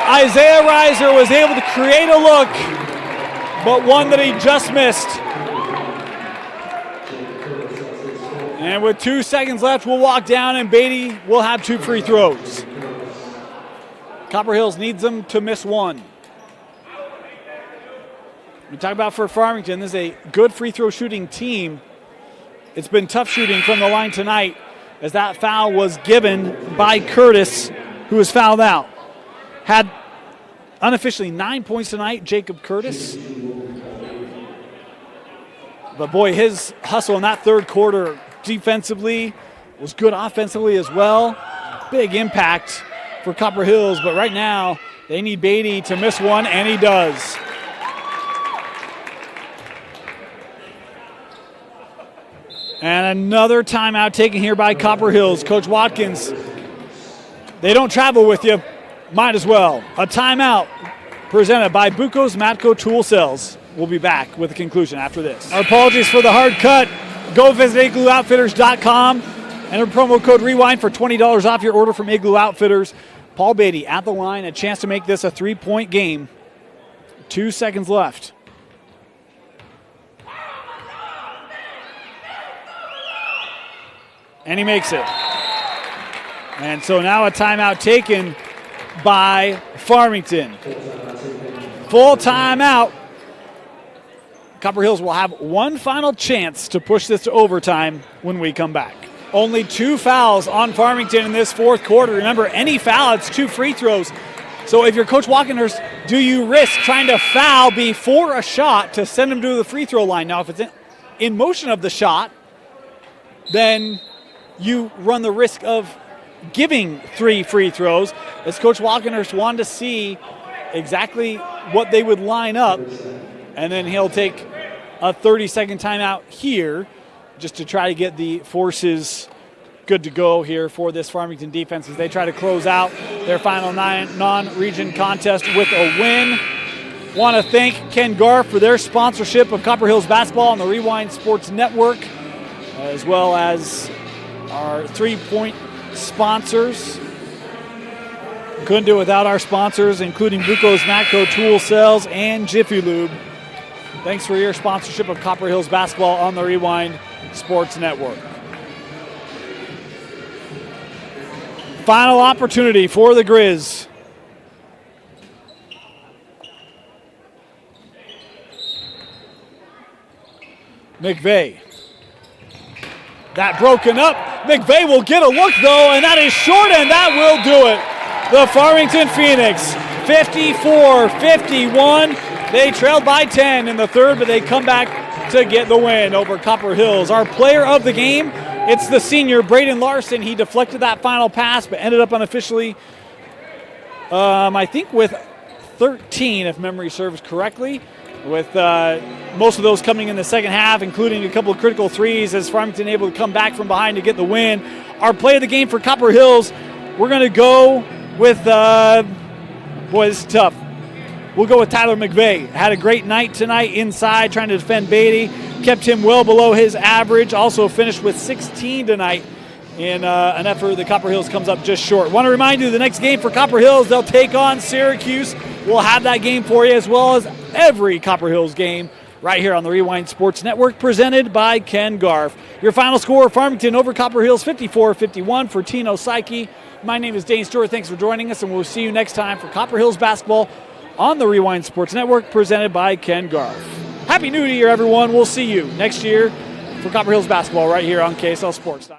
Isaiah Reiser was able to create a look, but one that he just missed. And with 2 seconds left, we'll walk down, and Beatty will have 2 free throws. Copper Hills needs them to miss one. We talk about for Farmington, this is a good free throw shooting team. It's been tough shooting from the line tonight as that foul was given by Curtis, who was fouled out. Had unofficially 9 points tonight, Jacob Curtis. But boy, his hustle in that third quarter defensively was good offensively as well. Big impact for Copper Hills, but right now they need Beatty to miss one, and he does. And another timeout taken here by Copper Hills. Coach Watkins, they don't travel with you. Might as well. A timeout presented by Buco's Matco Tool Sales. We'll be back with the conclusion after this. Our apologies for the hard cut. Go visit iglooutfitters.com. Enter promo code REWIND for $20 off your order from Igloo Outfitters. Paul Beatty at the line. A chance to make this a 3-point game. 2 seconds left. And he makes it. And so now a timeout taken by Farmington. Full timeout. Copper Hills will have one final chance to push this to overtime when we come back. Only 2 fouls on Farmington in this fourth quarter. Remember, any foul, it's 2 free throws. So if you're Coach Watkins, do you risk trying to foul before a shot to send him to the free throw line? Now, if it's in motion of the shot, then you run the risk of giving 3 free throws. As Coach Watkins wanted to see exactly what they would line up, and then he'll take a 30-second timeout here just to try to get the forces good to go here for this Farmington defense as they try to close out their final non-region contest with a win. Want to thank Ken Garf for their sponsorship of Copper Hills basketball on the Rewind Sports Network, as well as our 3-point sponsors. Couldn't do it without our sponsors, including Buco's Matco Tool Sales and Jiffy Lube. Thanks for your sponsorship of Copper Hills basketball on the Rewind Sports Network. Final opportunity for the Grizz. McVeigh. That broken up. McVeigh will get a look though, and that is short, and that will do it. The Farmington Phoenix, 54-51. They trailed by 10 in the third, but they come back to get the win over Copper Hills. Our player of the game, it's the senior, Braden Larson. He deflected that final pass, but ended up unofficially, I think with 13, if memory serves correctly, with most of those coming in the second half, including a couple of critical threes as Farmington able to come back from behind to get the win. Our play of the game for Copper Hills, we're going to go with, boy, this is tough. We'll go with Tyler McVeigh. Had a great night tonight inside trying to defend Beatty. Kept him well below his average. Also finished with 16 tonight in an effort that Copper Hills comes up just short. Want to remind you the next game for Copper Hills, they'll take on Syracuse. We'll have that game for you as well as every Copper Hills game right here on the Rewind Sports Network, presented by Ken Garf. Your final score, Farmington over Copper Hills, 54-51 for Tino Psyche. My name is Dane Stewart. Thanks for joining us, and we'll see you next time for Copper Hills basketball on the Rewind Sports Network, presented by Ken Garf. Happy New Year, everyone. We'll see you next year for Copper Hills basketball right here on KSL Sports.